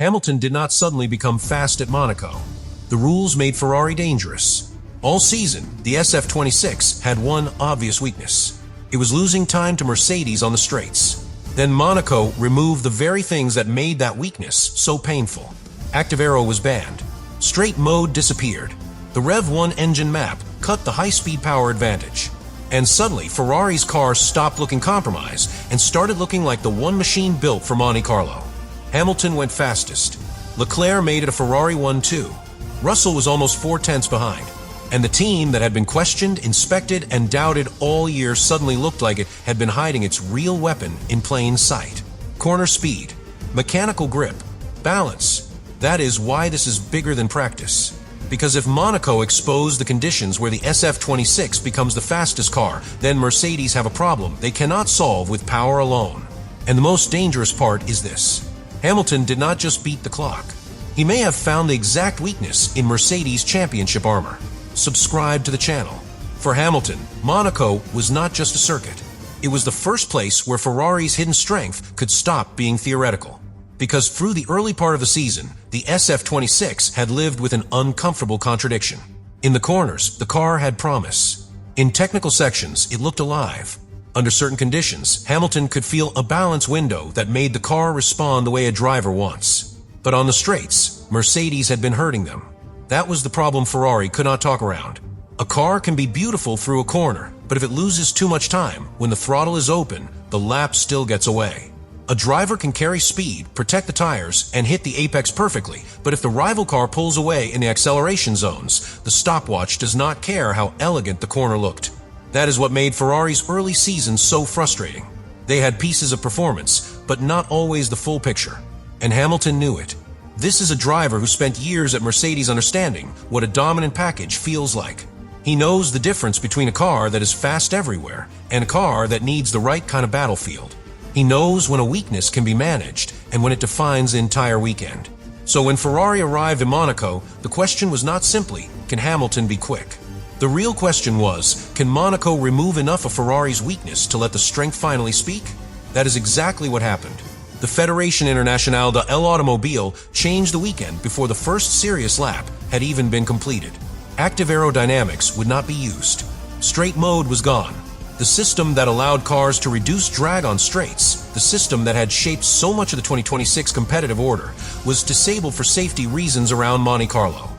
Hamilton did not suddenly become fast at Monaco. The rules made Ferrari dangerous. All season, the SF-26 had one obvious weakness. It was losing time to Mercedes on the straights. Then Monaco removed the very things that made that weakness so painful. Active aero was banned. Straight mode disappeared. The Rev 1 engine map cut the high-speed power advantage. And suddenly, Ferrari's car stopped looking compromised and started looking like the one machine built for Monte Carlo. Hamilton went fastest. Leclerc made it a Ferrari 1-2. Russell was almost 4/10 behind. And the team that had been questioned, inspected, and doubted all year suddenly looked like it had been hiding its real weapon in plain sight. Corner speed, mechanical grip, balance. That is why this is bigger than practice. Because if Monaco exposed the conditions where the SF-26 becomes the fastest car, then Mercedes have a problem they cannot solve with power alone. And the most dangerous part is this. Hamilton did not just beat the clock. He may have found the exact weakness in Mercedes' championship armor. Subscribe to the channel. For Hamilton, Monaco was not just a circuit. It was the first place where Ferrari's hidden strength could stop being theoretical. Because through the early part of the season, the SF-26 had lived with an uncomfortable contradiction. In the corners, the car had promise. In technical sections, it looked alive. Under certain conditions, Hamilton could feel a balance window that made the car respond the way a driver wants. But on the straights, Mercedes had been hurting them. That was the problem Ferrari could not talk around. A car can be beautiful through a corner, but if it loses too much time, when the throttle is open, the lap still gets away. A driver can carry speed, protect the tires, and hit the apex perfectly, but if the rival car pulls away in the acceleration zones, the stopwatch does not care how elegant the corner looked. That is what made Ferrari's early season so frustrating. They had pieces of performance, but not always the full picture. And Hamilton knew it. This is a driver who spent years at Mercedes understanding what a dominant package feels like. He knows the difference between a car that is fast everywhere and a car that needs the right kind of battlefield. He knows when a weakness can be managed and when it defines the entire weekend. So when Ferrari arrived in Monaco, the question was not simply, can Hamilton be quick? The real question was, can Monaco remove enough of Ferrari's weakness to let the strength finally speak? That is exactly what happened. The Fédération Internationale de l'Automobile changed the weekend before the first serious lap had even been completed. Active aerodynamics would not be used. Straight mode was gone. The system that allowed cars to reduce drag on straights, the system that had shaped so much of the 2026 competitive order, was disabled for safety reasons around Monte Carlo.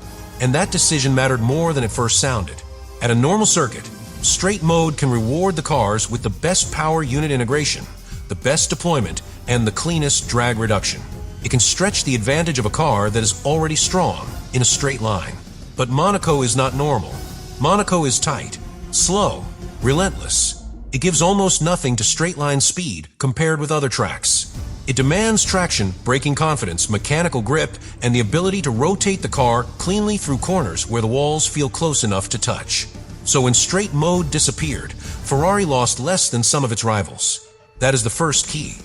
And that decision mattered more than it first sounded. At a normal circuit, straight mode can reward the cars with the best power unit integration, the best deployment, and the cleanest drag reduction. It can stretch the advantage of a car that is already strong in a straight line. But Monaco is not normal. Monaco is tight, slow, relentless. It gives almost nothing to straight line speed compared with other tracks. It demands traction, braking confidence, mechanical grip, and the ability to rotate the car cleanly through corners where the walls feel close enough to touch. So when straight mode disappeared, Ferrari lost less than some of its rivals. That is the first key.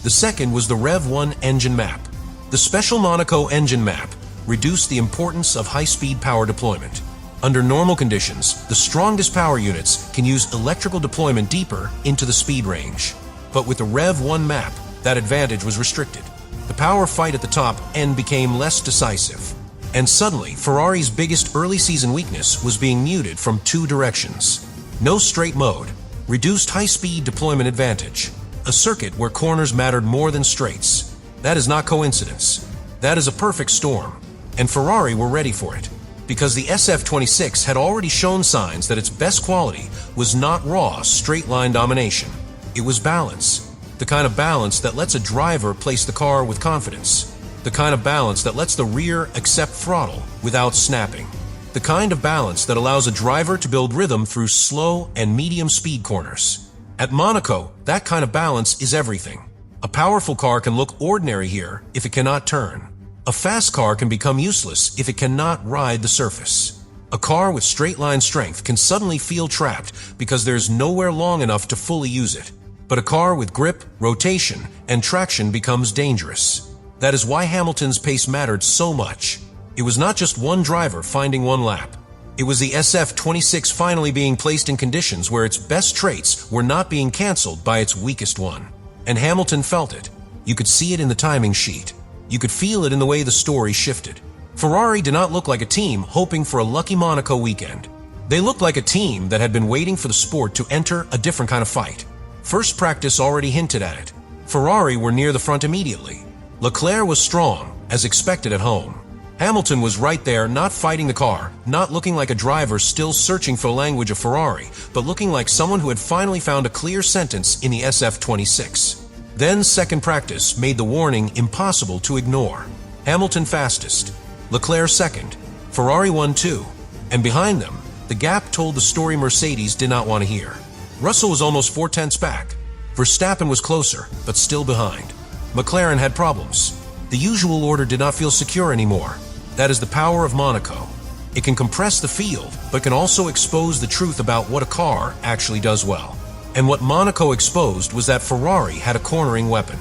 The second was the Rev 1 engine map. The special Monaco engine map reduced the importance of high-speed power deployment. Under normal conditions, the strongest power units can use electrical deployment deeper into the speed range. But with the Rev 1 map, that advantage was restricted. The power fight at the top end became less decisive. And suddenly, Ferrari's biggest early season weakness was being muted from two directions. No straight mode, reduced high-speed deployment advantage. A circuit where corners mattered more than straights. That is not coincidence. That is a perfect storm. And Ferrari were ready for it. Because the SF-26 had already shown signs that its best quality was not raw, straight-line domination. It was balance. The kind of balance that lets a driver place the car with confidence. The kind of balance that lets the rear accept throttle without snapping. The kind of balance that allows a driver to build rhythm through slow and medium speed corners. At Monaco, that kind of balance is everything. A powerful car can look ordinary here if it cannot turn. A fast car can become useless if it cannot ride the surface. A car with straight-line strength can suddenly feel trapped because there's nowhere long enough to fully use it. But a car with grip, rotation, and traction becomes dangerous. That is why Hamilton's pace mattered so much. It was not just one driver finding one lap. It was the SF-26 finally being placed in conditions where its best traits were not being canceled by its weakest one. And Hamilton felt it. You could see it in the timing sheet. You could feel it in the way the story shifted. Ferrari did not look like a team hoping for a lucky Monaco weekend. They looked like a team that had been waiting for the sport to enter a different kind of fight. First practice already hinted at it. Ferrari were near the front immediately. Leclerc was strong, as expected at home. Hamilton was right there, not fighting the car, not looking like a driver still searching for the language of Ferrari, but looking like someone who had finally found a clear sentence in the SF-26. Then second practice made the warning impossible to ignore. Hamilton fastest, Leclerc second, Ferrari 1-2, and behind them, the gap told the story Mercedes did not want to hear. Russell was almost 4/10 back. Verstappen was closer, but still behind. McLaren had problems. The usual order did not feel secure anymore. That is the power of Monaco. It can compress the field, but can also expose the truth about what a car actually does well. And what Monaco exposed was that Ferrari had a cornering weapon.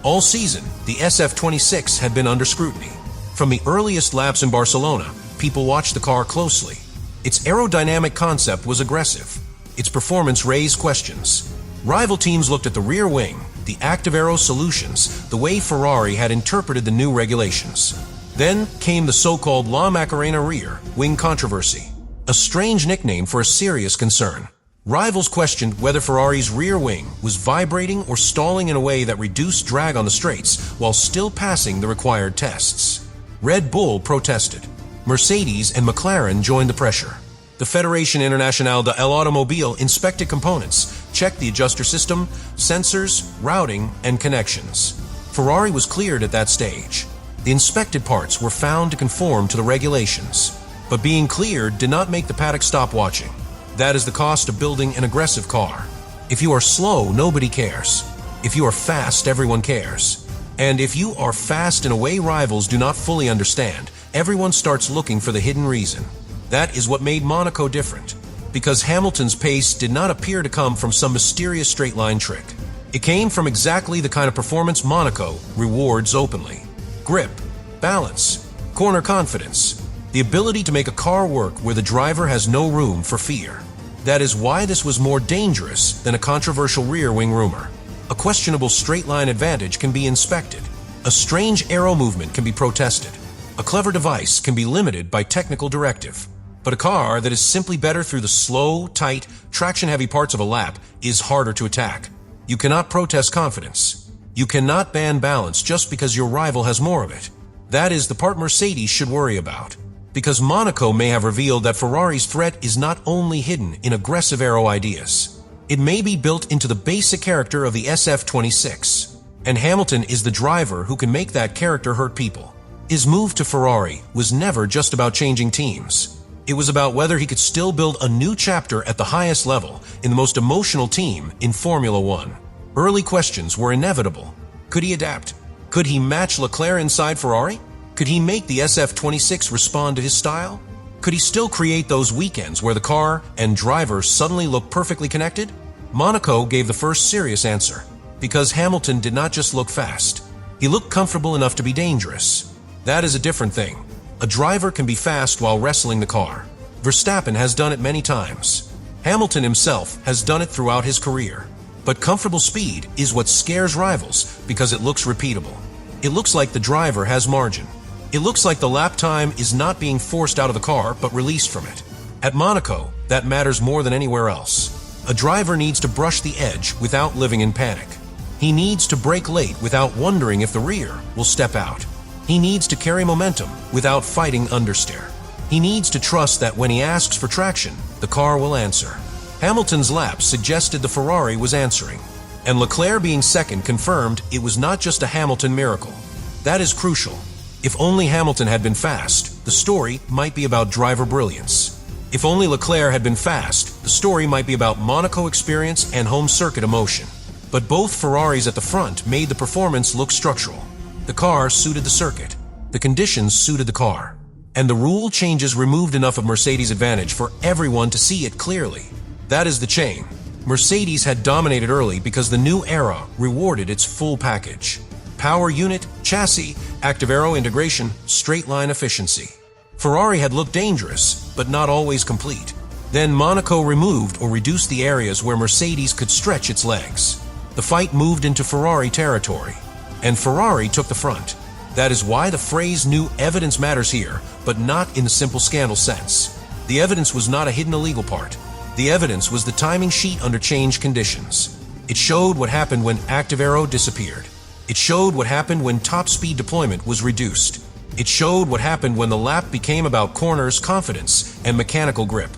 All season, the SF-26 had been under scrutiny. From the earliest laps in Barcelona, people watched the car closely. Its aerodynamic concept was aggressive. Its performance raised questions. Rival teams looked at the rear wing, the active aero solutions, the way Ferrari had interpreted the new regulations. Then came the so-called La Macarena rear wing controversy, a strange nickname for a serious concern. Rivals questioned whether Ferrari's rear wing was vibrating or stalling in a way that reduced drag on the straights while still passing the required tests. Red Bull protested. Mercedes and McLaren joined the pressure. The Fédération Internationale de l'Automobile inspected components, checked the adjuster system, sensors, routing, and connections. Ferrari was cleared at that stage. The inspected parts were found to conform to the regulations. But being cleared did not make the paddock stop watching. That is the cost of building an aggressive car. If you are slow, nobody cares. If you are fast, everyone cares. And if you are fast in a way rivals do not fully understand, everyone starts looking for the hidden reason. That is what made Monaco different, because Hamilton's pace did not appear to come from some mysterious straight-line trick. It came from exactly the kind of performance Monaco rewards openly. Grip, balance, corner confidence, the ability to make a car work where the driver has no room for fear. That is why this was more dangerous than a controversial rear wing rumor. A questionable straight-line advantage can be inspected. A strange aero movement can be protested. A clever device can be limited by technical directive. But a car that is simply better through the slow, tight, traction-heavy parts of a lap is harder to attack. You cannot protest confidence. You cannot ban balance just because your rival has more of it. That is the part Mercedes should worry about. Because Monaco may have revealed that Ferrari's threat is not only hidden in aggressive aero ideas. It may be built into the basic character of the SF-26. And Hamilton is the driver who can make that character hurt people. His move to Ferrari was never just about changing teams. It was about whether he could still build a new chapter at the highest level in the most emotional team in Formula One. Early questions were inevitable. Could he adapt? Could he match Leclerc inside Ferrari? Could he make the SF-26 respond to his style? Could he still create those weekends where the car and driver suddenly look perfectly connected? Monaco gave the first serious answer, because Hamilton did not just look fast. He looked comfortable enough to be dangerous. That is a different thing. A driver can be fast while wrestling the car. Verstappen has done it many times. Hamilton himself has done it throughout his career. But comfortable speed is what scares rivals because it looks repeatable. It looks like the driver has margin. It looks like the lap time is not being forced out of the car but released from it. At Monaco, that matters more than anywhere else. A driver needs to brush the edge without living in panic. He needs to brake late without wondering if the rear will step out. He needs to carry momentum without fighting understeer. He needs to trust that when he asks for traction, the car will answer. Hamilton's lap suggested the Ferrari was answering, and Leclerc being second confirmed it was not just a Hamilton miracle. That is crucial. If only Hamilton had been fast, the story might be about driver brilliance. If only Leclerc had been fast, the story might be about Monaco experience and home circuit emotion. But both Ferraris at the front made the performance look structural. The car suited the circuit. The conditions suited the car. And the rule changes removed enough of Mercedes' advantage for everyone to see it clearly. That is the chain. Mercedes had dominated early because the new era rewarded its full package. Power unit, chassis, active aero integration, straight line efficiency. Ferrari had looked dangerous, but not always complete. Then Monaco removed or reduced the areas where Mercedes could stretch its legs. The fight moved into Ferrari territory. And Ferrari took the front. That is why the phrase "new evidence" matters here, but not in the simple scandal sense. The evidence was not a hidden illegal part. The evidence was the timing sheet under changed conditions. It showed what happened when active aero disappeared. It showed what happened when top speed deployment was reduced. It showed what happened when the lap became about corners, confidence, and mechanical grip.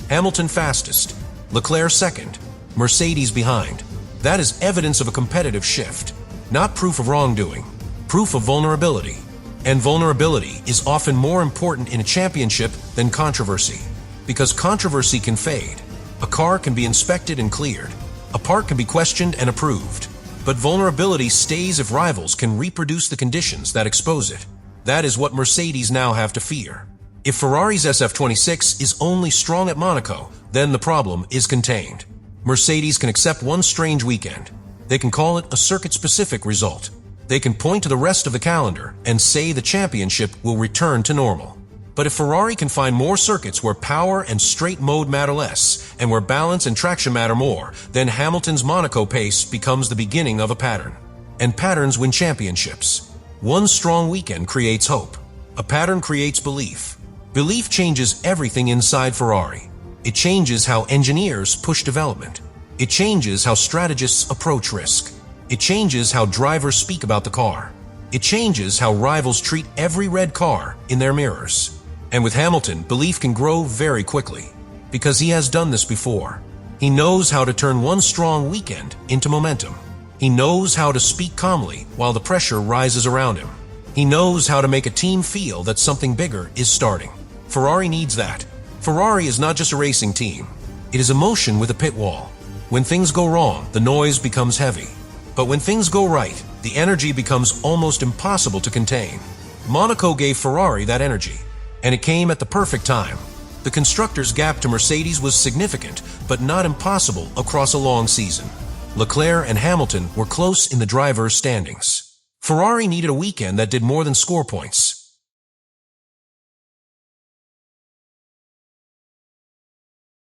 Hamilton fastest, Leclerc second, Mercedes behind. That is evidence of a competitive shift, not proof of wrongdoing, proof of vulnerability. And vulnerability is often more important in a championship than controversy, because controversy can fade. A car can be inspected and cleared. A part can be questioned and approved. But vulnerability stays if rivals can reproduce the conditions that expose it. That is what Mercedes now have to fear. If Ferrari's SF-26 is only strong at Monaco, then the problem is contained. Mercedes can accept one strange weekend. They can call it a circuit-specific result. They can point to the rest of the calendar and say the championship will return to normal. But if Ferrari can find more circuits where power and straight mode matter less, and where balance and traction matter more, then Hamilton's Monaco pace becomes the beginning of a pattern. And patterns win championships. One strong weekend creates hope. A pattern creates belief. Belief changes everything inside Ferrari. It changes how engineers push development. It changes how strategists approach risk. It changes how drivers speak about the car. It changes how rivals treat every red car in their mirrors. And with Hamilton, belief can grow very quickly, because he has done this before. He knows how to turn one strong weekend into momentum. He knows how to speak calmly while the pressure rises around him. He knows how to make a team feel that something bigger is starting. Ferrari needs that. Ferrari is not just a racing team. It is emotion with a pit wall. When things go wrong, the noise becomes heavy. But when things go right, the energy becomes almost impossible to contain. Monaco gave Ferrari that energy, and it came at the perfect time. The constructors' gap to Mercedes was significant, but not impossible across a long season. Leclerc and Hamilton were close in the drivers' standings. Ferrari needed a weekend that did more than score points.